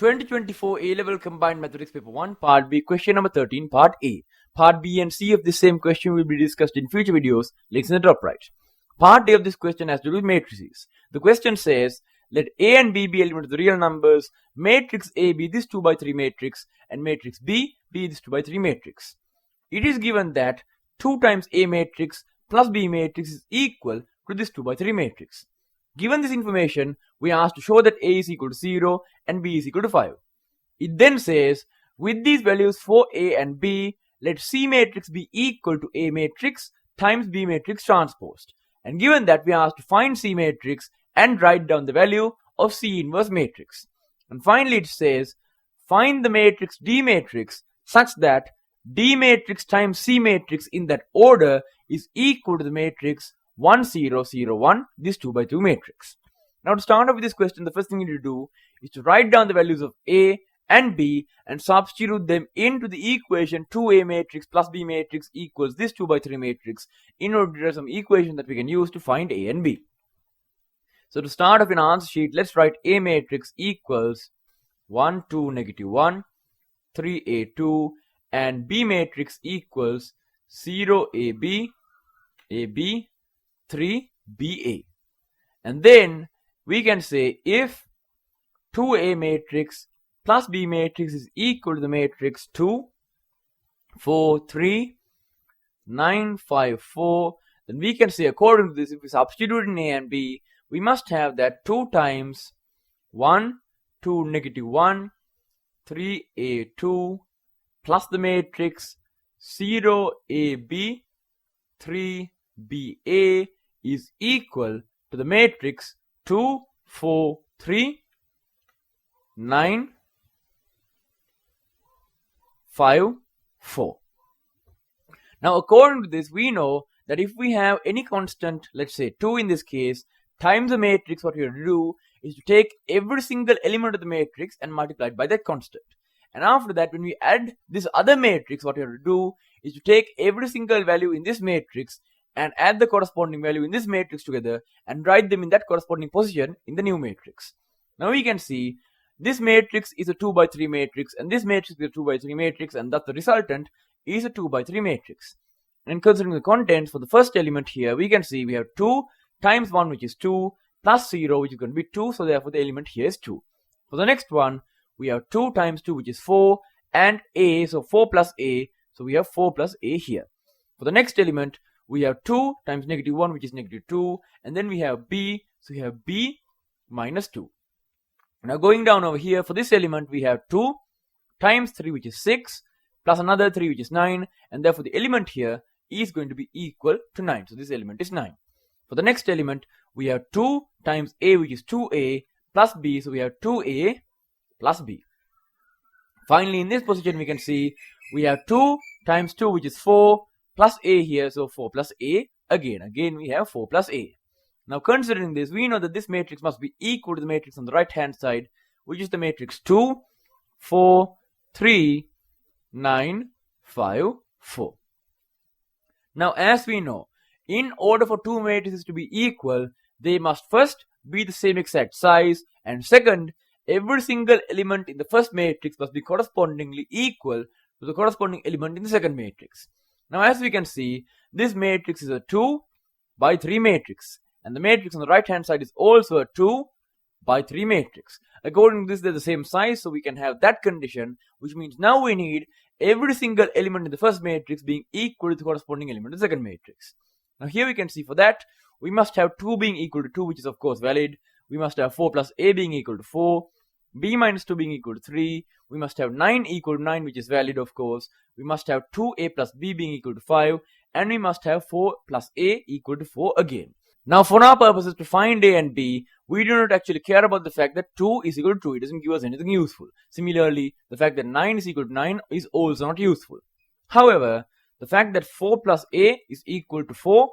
2024 A-Level Combined Mathematics Paper 1, Part B, question number 13, Part A. Part B and C of this same question will be discussed in future videos, links in the top right. Part A of this question has to do with matrices. The question says, let A and B be elements of the real numbers, matrix A be this 2 by 3 matrix, and matrix B be this 2 by 3 matrix. It is given that 2 times A matrix plus B matrix is equal to this 2 by 3 matrix. Given this information, we are asked to show that A is equal to 0 and B is equal to 5. It then says, with these values for A and B, let C matrix be equal to A matrix times B matrix transposed. And given that, we are asked to find C matrix and write down the value of C inverse matrix. And finally, it says, find the matrix D matrix such that D matrix times C matrix in that order is equal to the matrix 1 0 0 1, this 2 by 2 matrix. Now to start off with this question, the first thing you need to do is to write down the values of A and B and substitute them into the equation 2A matrix plus B matrix equals this 2 by 3 matrix in order to get some equation that we can use to find A and B. So to start off in our answer sheet, let's write A matrix equals 1 2 negative 1 3A2 and B matrix equals 0 AB 3 BA. And then we can say if 2A matrix plus B matrix is equal to the matrix 2 4 3 9 5 4, then we can say according to this, if we substitute in A and B, we must have that 2 times 1 2 negative 1 3A2 plus the matrix 0 AB 3 BA is equal to the matrix 2 4 3 9 5 4. Now according to this, we know that if we have any constant, let's say 2 in this case, times the matrix, what we have to do is to take every single element of the matrix and multiply it by that constant. And after that, when we add this other matrix, what we have to do is to take every single value in this matrix and add the corresponding value in this matrix together and write them in that corresponding position in the new matrix. Now we can see this matrix is a 2 by 3 matrix and this matrix is a 2 by 3 matrix, and thus the resultant is a 2 by 3 matrix. And considering the contents for the first element here, we can see we have 2 times 1, which is 2, plus 0, which is going to be 2, so therefore the element here is 2. For the next one, we have 2 times 2, which is 4, and A, so 4 plus A, so we have 4 plus A here. For the next element, we have 2 times negative 1, which is negative 2, and then we have B, so we have B minus 2. Now going down over here, for this element, we have 2 times 3, which is 6, plus another 3, which is 9, and therefore the element here is going to be equal to 9, so this element is 9. For the next element, we have 2 times A, which is 2A, plus B, so we have 2A plus B. Finally, in this position, we can see we have 2 times 2, which is 4, plus A here, so 4 plus A again. Again, we have 4 plus A. Now, considering this, we know that this matrix must be equal to the matrix on the right-hand side, which is the matrix 2, 4, 3, 9, 5, 4. Now, as we know, in order for two matrices to be equal, they must first be the same exact size, and second, every single element in the first matrix must be correspondingly equal to the corresponding element in the second matrix. Now, as we can see, this matrix is a 2 by 3 matrix, and the matrix on the right hand side is also a 2 by 3 matrix. According to this, they're the same size, so we can have that condition, which means now we need every single element in the first matrix being equal to the corresponding element in the second matrix. Now here we can see for that, we must have 2 being equal to 2, which is of course valid. We must have 4 plus A being equal to 4, B minus 2 being equal to 3. We must have 9 equal to 9, which is valid of course. We must have 2A plus B being equal to 5, and we must have 4 plus A equal to 4 again. Now for our purposes to find A and B, we do not actually care about the fact that 2 is equal to 2. It doesn't give us anything useful. Similarly, the fact that 9 is equal to 9 is also not useful. However, the fact that 4 plus A is equal to 4,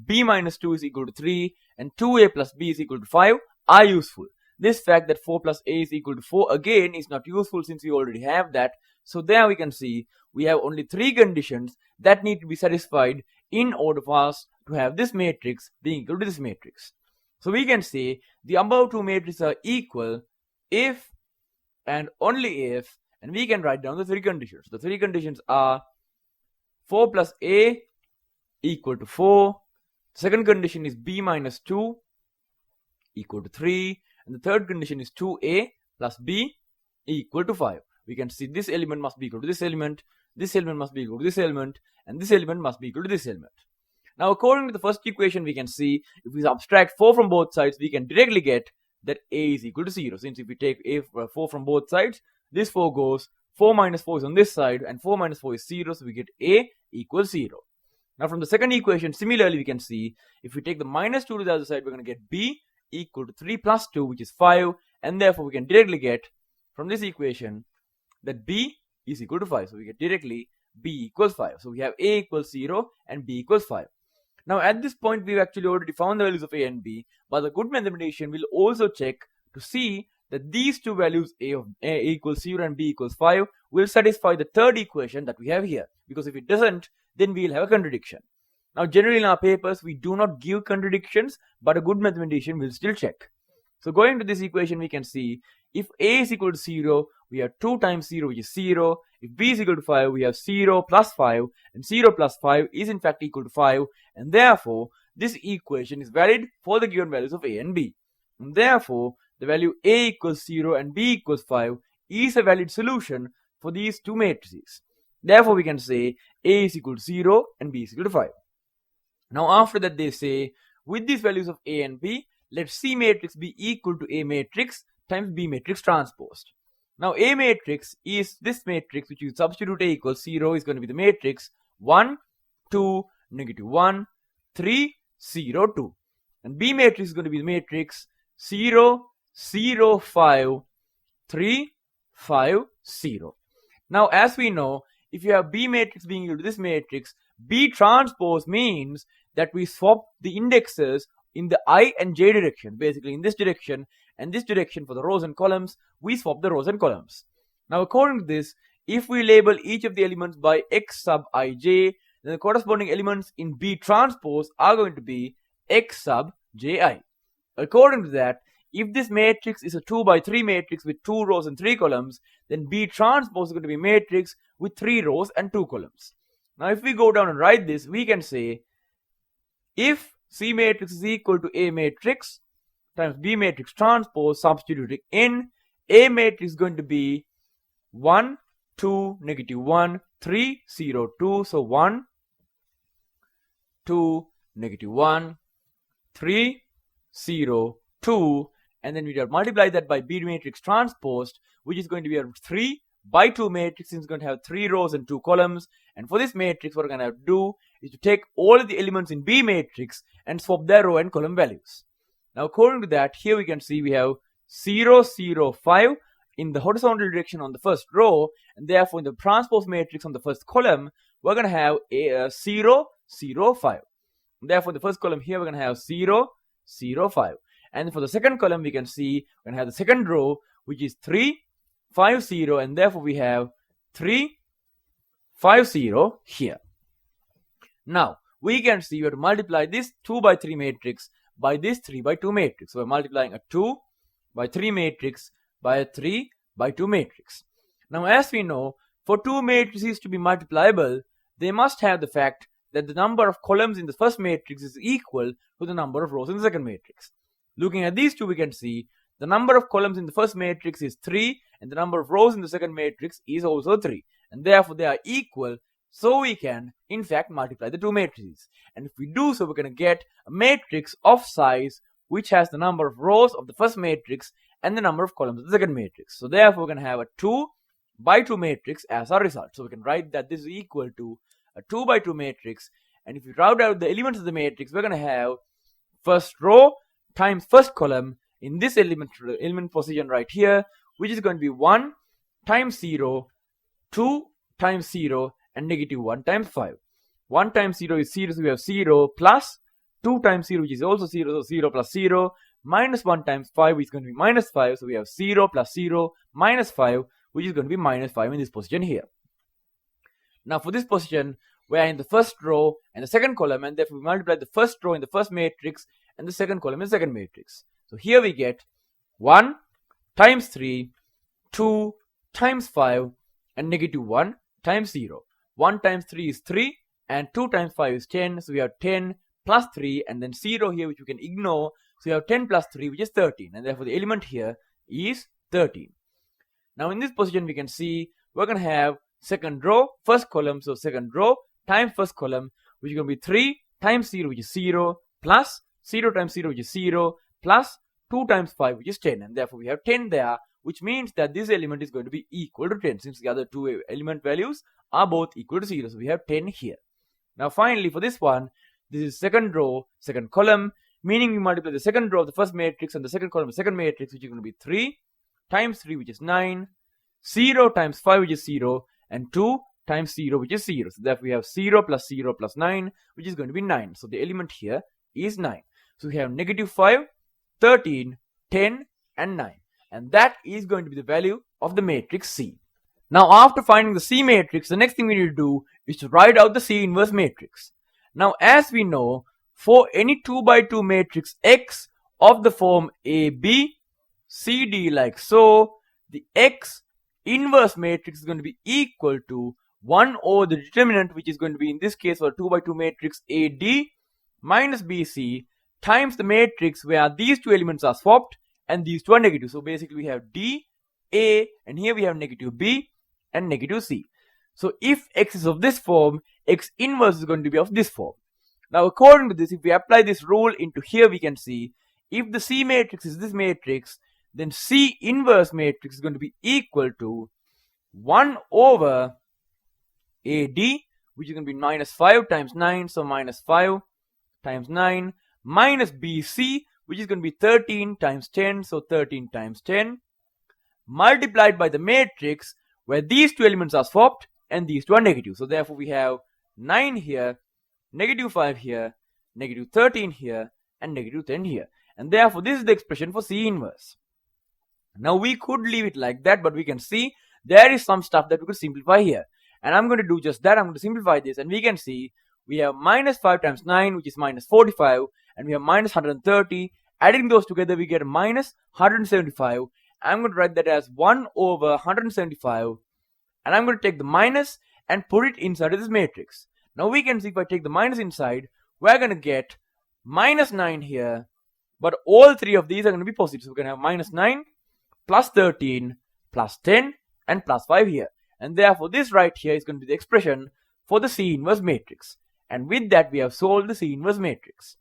B minus 2 is equal to 3, and 2A plus B is equal to 5 are useful. This fact that 4 plus A is equal to 4 again is not useful since we already have that. So there we can see we have only 3 conditions that need to be satisfied in order for us to have this matrix being equal to this matrix. So we can say the above two matrices are equal if and only if, and we can write down the three conditions. The three conditions are 4 plus A equal to 4. The second condition is B minus 2 equal to 3. And the third condition is 2A plus B equal to 5. We can see this element must be equal to this element must be equal to this element, and this element must be equal to this element. Now, according to the first equation, we can see if we subtract 4 from both sides, we can directly get that A is equal to 0. Since if we take 4 from both sides, this 4 goes, 4 minus 4 is on this side, and 4 minus 4 is 0, so we get A equals 0. Now, from the second equation, similarly, we can see if we take the minus 2 to the other side, we're going to get B equal to 3 plus 2, which is 5, and therefore we can directly get from this equation that B is equal to 5. So we get directly B equals 5. So we have A equals 0 and B equals 5. Now at this point, we've actually already found the values of A and B, but the good mathematician will also check to see that these two values A equals 0 and B equals 5 will satisfy the third equation that we have here. Because if it doesn't, then we'll have a contradiction. Now generally in our papers, we do not give contradictions, but a good mathematician will still check. So going to this equation, we can see if A is equal to 0, we have 2 times 0, which is 0. If B is equal to 5, we have 0 plus 5, and 0 plus 5 is in fact equal to 5, and therefore this equation is valid for the given values of A and B. And therefore, the value A equals 0 and B equals 5 is a valid solution for these two matrices. Therefore, we can say A is equal to 0 and B is equal to 5. Now after that, they say with these values of A and B, let C matrix be equal to A matrix times B matrix transposed. Now A matrix is this matrix, which you substitute A equals 0 is going to be the matrix 1, 2, negative 1, 3, 0, 2. And B matrix is going to be the matrix 0, 0, 5, 3, 5, 0. Now as we know, if you have B matrix being equal to this matrix, B transpose means that we swap the indexes in the I and j direction, basically in this direction and this direction for the rows and columns, we swap the rows and columns. Now according to this, if we label each of the elements by x sub ij, then the corresponding elements in B transpose are going to be x sub ji. According to that, if this matrix is a 2 by 3 matrix with 2 rows and 3 columns, then B transpose is going to be a matrix with 3 rows and 2 columns. Now if we go down and write this, we can say if C matrix is equal to A matrix times B matrix transpose, substituting in, A matrix is going to be 1, 2, negative 1, 3, 0, 2. So 1, 2, negative 1, 3, 0, 2. And then we have multiply that by B matrix transposed, which is going to be a 3 by 2 matrix, since it's going to have 3 rows and 2 columns. And for this matrix, what we're going to have to do is to take all of the elements in B matrix and swap their row and column values. Now according to that, here we can see we have 0, 0, 5 in the horizontal direction on the first row, and therefore in the transpose matrix on the first column, we're going to have a 0, 0, 5. And therefore in the first column here, we're going to have 0, 0, 5. And for the second column, we can see we're going to have the second row, which is 3, 5, 0, and therefore we have 3, 5, 0 here. Now we can see we have to multiply this 2 by 3 matrix by this 3 by 2 matrix. So we're multiplying a 2 by 3 matrix by a 3 by 2 matrix. Now as we know, for two matrices to be multiplyable, they must have the fact that the number of columns in the first matrix is equal to the number of rows in the second matrix. Looking at these two, we can see the number of columns in the first matrix is 3 and the number of rows in the second matrix is also 3. And therefore they are equal, so we can in fact multiply the two matrices. And if we do so, we're going to get a matrix of size which has the number of rows of the first matrix and the number of columns of the second matrix. So therefore we're going to have a 2 by 2 matrix as our result. So we can write that this is equal to a 2 by 2 matrix. And if we route out the elements of the matrix, we're going to have first row times first column in this element position right here, which is going to be 1 times 0, 2 times 0, and negative 1 times 5. 1 times 0 is 0, so we have 0 plus 2 times 0, which is also 0, so 0 plus 0, minus 1 times 5, which is going to be minus 5, so we have 0 plus 0, minus 5, which is going to be minus 5 in this position here. Now for this position, we are in the first row and the second column, and therefore we multiply the first row in the first matrix and the second column in the second matrix. So here we get 1 times 3, 2 times 5, and negative 1 times 0. 1 times 3 is 3, and 2 times 5 is 10. So we have 10 plus 3, and then 0 here, which we can ignore. So we have 10 plus 3, which is 13, and therefore the element here is 13. Now in this position, we can see we're going to have second row, first column. So second row times first column, which is going to be 3 times 0, which is 0, plus 0 times 0, which is 0, plus 2 times 5, which is 10. And therefore we have 10 there, which means that this element is going to be equal to 10, since the other two element values are both equal to 0. So we have 10 here. Now finally, for this one, this is second row, second column, meaning we multiply the second row of the first matrix and the second column of the second matrix, which is going to be 3 times 3, which is 9, 0 times 5, which is 0, and 2 times 0, which is 0. So therefore we have 0 plus 0 plus 9, which is going to be 9. So the element here is 9. So we have negative 5, 13, 10, and 9. And that is going to be the value of the matrix C. Now after finding the C matrix, the next thing we need to do is to write out the C inverse matrix. Now as we know, for any 2 by 2 matrix X of the form AB, CD like so, the X inverse matrix is going to be equal to 1 over the determinant, which is going to be in this case for 2 by 2 matrix AD minus BC times the matrix where these two elements are swapped and these two are negative. So basically we have D, A, and here we have negative B and negative C. So if X is of this form, X inverse is going to be of this form. Now according to this, if we apply this rule into here, we can see if the C matrix is this matrix, then C inverse matrix is going to be equal to 1 over AD, which is going to be minus 5 times 9, so minus 5 times 9, minus BC, which is going to be 13 times 10, so 13 times 10, multiplied by the matrix where these two elements are swapped and these two are negative. So therefore we have 9 here, negative 5 here, negative 13 here, and negative 10 here. And therefore this is the expression for C inverse. Now we could leave it like that, but we can see there is some stuff that we could simplify here. And I'm going to do just that. I'm going to simplify this, and we can see we have minus 5 times 9, which is minus 45, and we have minus 130. Adding those together, we get minus 175. I'm going to write that as 1 over 175, and I'm going to take the minus and put it inside of this matrix. Now we can see if I take the minus inside, we're going to get minus 9 here, but all three of these are going to be positive. So we're going to have minus 9, plus 13, plus 10, and plus 5 here. And therefore this right here is going to be the expression for the C inverse matrix. And with that, we have solved the C inverse matrix.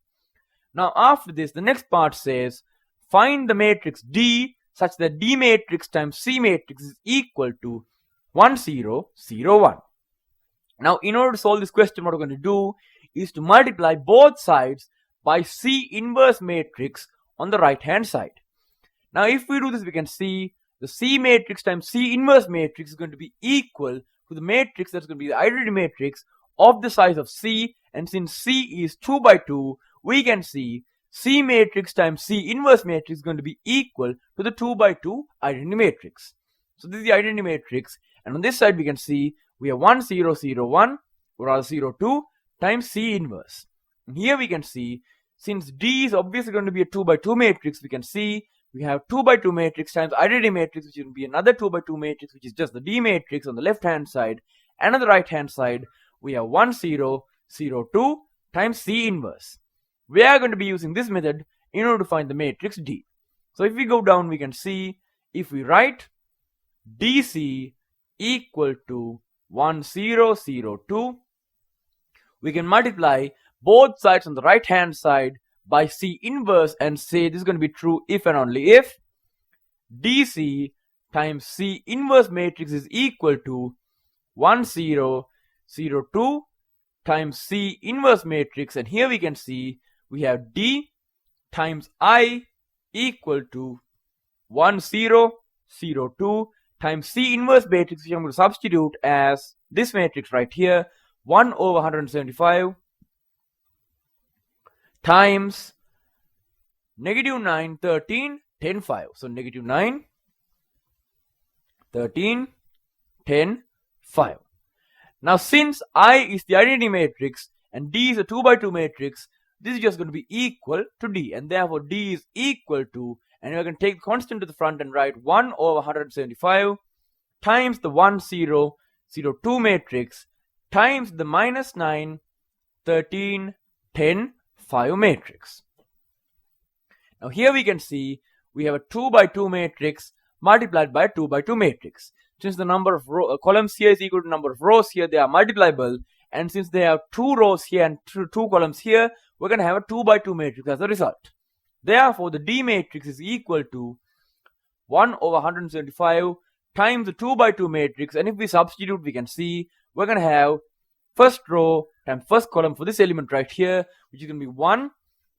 Now after this, the next part says find the matrix D such that D matrix times C matrix is equal to 1, 0, 0, 1. Now in order to solve this question, what we're going to do is to multiply both sides by C inverse matrix on the right hand side. Now if we do this, we can see the C matrix times C inverse matrix is going to be equal to the matrix that's going to be the identity matrix of the size of C, and since C is 2 by 2, we can see C matrix times C inverse matrix is going to be equal to the 2 by 2 identity matrix. So this is the identity matrix, and on this side we can see we have 1, 0, 0, 1 or rather 0, 2 times C inverse. And here we can see since D is obviously going to be a 2 by 2 matrix, we can see we have 2 by 2 matrix times identity matrix, which will be another 2 by 2 matrix, which is just the D matrix on the left hand side, and on the right hand side we have 1, 0, 0, 2 times C inverse. We are going to be using this method in order to find the matrix D. So if we go down, we can see if we write DC equal to 1, 0, 0, 2, we can multiply both sides on the right hand side by C inverse and say this is going to be true if and only if DC times C inverse matrix is equal to 1, 0, 0, 2 times C inverse matrix, and here we can see we have D times I equal to 1, 0, 0, 2 times C inverse matrix, which I'm going to substitute as this matrix right here, 1 over 175 times negative 9, 13, 10, 5. So negative 9, 13, 10, 5. Now since I is the identity matrix and D is a 2 by 2 matrix, this is just going to be equal to D, and therefore D is equal to, and we're going to take the constant to the front and write 1 over 175 times the 1, 0, 0, 2 matrix times the minus 9, 13, 10, 5 matrix. Now here we can see we have a 2 by 2 matrix multiplied by a 2 by 2 matrix. Since the number of columns here is equal to the number of rows here, they are multiplicable, and since they have 2 rows here and 2 columns here, we're going to have a 2 by 2 matrix as a result. Therefore, the D matrix is equal to 1 over 175 times the 2 by 2 matrix, and if we substitute, we can see we're going to have first row times first column for this element right here, which is going to be 1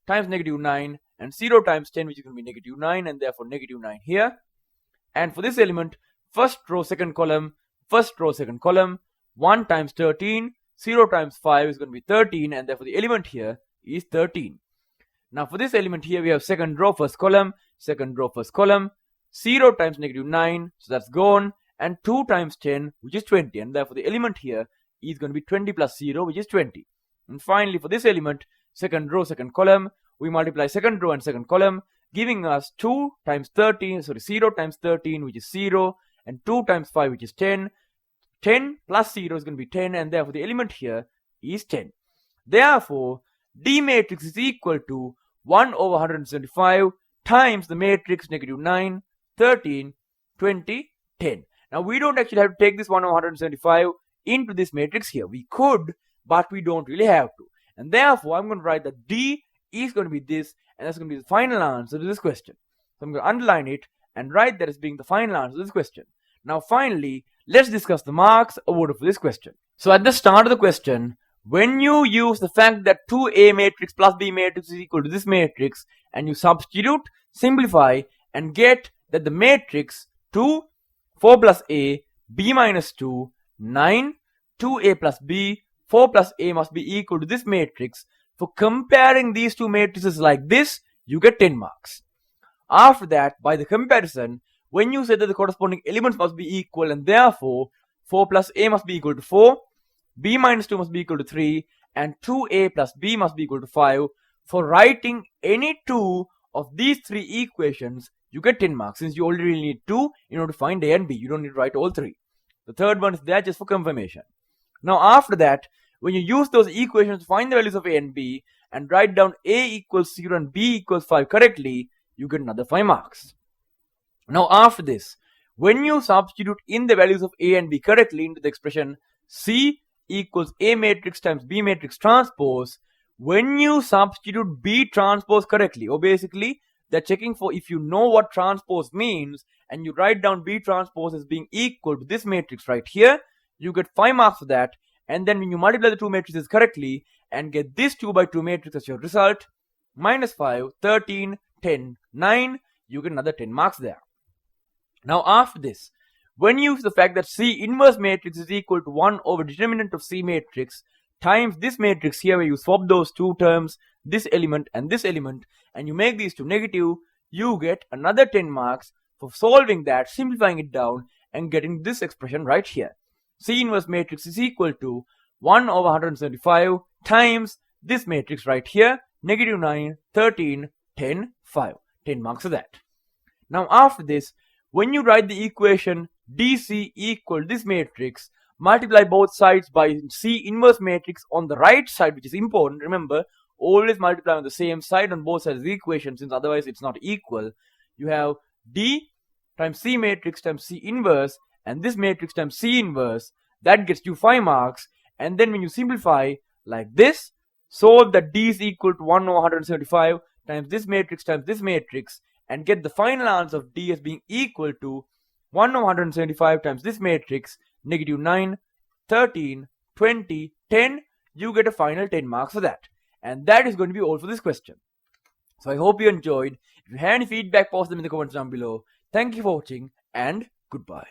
times negative 9, and 0 times 10, which is going to be negative 9, and therefore negative 9 here. And for this element, first row second column, first row second column, 1 times 13, 0 times 5 is going to be 13, and therefore the element here is 13. Now for this element here, we have second row first column, second row first column, 0 times negative 9, so that's gone, and 2 times 10, which is 20, and therefore the element here is going to be 20 plus 0, which is 20. And finally, for this element, second row second column, we multiply second row and second column, giving us 2 times 13, 0 times 13, which is 0, and 2 times 5, which is 10. 10 plus 0 is going to be 10, and therefore the element here is 10. Therefore, D matrix is equal to 1 over 175 times the matrix negative 9, 13, 20, 10. Now we don't actually have to take this 1 over 175 into this matrix here. We could, but we don't really have to. And therefore, I'm going to write that D is going to be this, and that's going to be the final answer to this question. So I'm going to underline it and write that as being the final answer to this question. Now finally, let's discuss the marks awarded for this question. So at the start of the question, when you use the fact that 2A matrix plus B matrix is equal to this matrix, and you substitute, simplify, and get that the matrix 2, 4 plus A, B minus 2, 9, 2A plus B, 4 plus A must be equal to this matrix. For comparing these two matrices like this, you get 10 marks. After that, by the comparison, when you say that the corresponding elements must be equal, and therefore 4 plus A must be equal to 4, B minus 2 must be equal to 3, and 2A plus B must be equal to 5, for writing any two of these three equations, you get 10 marks, since you already need 2 in order to find A and B. You don't need to write all three. The third one is there just for confirmation. Now after that, when you use those equations to find the values of A and B and write down A equals 0 and B equals 5 correctly, you get another 5 marks. Now after this, when you substitute in the values of A and B correctly into the expression C equals A matrix times B matrix transpose, when you substitute B transpose correctly, or basically they're checking for if you know what transpose means, and you write down B transpose as being equal to this matrix right here, you get 5 marks for that. And then when you multiply the two matrices correctly and get this 2 by 2 matrix as your result, minus 5, 13, 10, 9, you get another 10 marks there. Now after this, when you use the fact that C inverse matrix is equal to 1 over determinant of C matrix times this matrix here, where you swap those two terms, this element, and you make these two negative, you get another 10 marks for solving that, simplifying it down, and getting this expression right here. C inverse matrix is equal to 1 over 175 times this matrix right here, negative 9, 13, 10, 5. 10 marks for that. Now after this, when you write the equation DC equal to this matrix, multiply both sides by C inverse matrix on the right side, which is important. Remember, always multiply on the same side on both sides of the equation, since otherwise it's not equal. You have D times C matrix times C inverse, and this matrix times C inverse, that gets you 5 marks. And then when you simplify like this, solve that D is equal to 1 over 175 times this matrix, and get the final answer of D as being equal to 1 over 175 times this matrix, negative 9, 13, 20, 10, you get a final 10 marks for that. And that is going to be all for this question. So I hope you enjoyed. If you have any feedback, post them in the comments down below. Thank you for watching, and goodbye.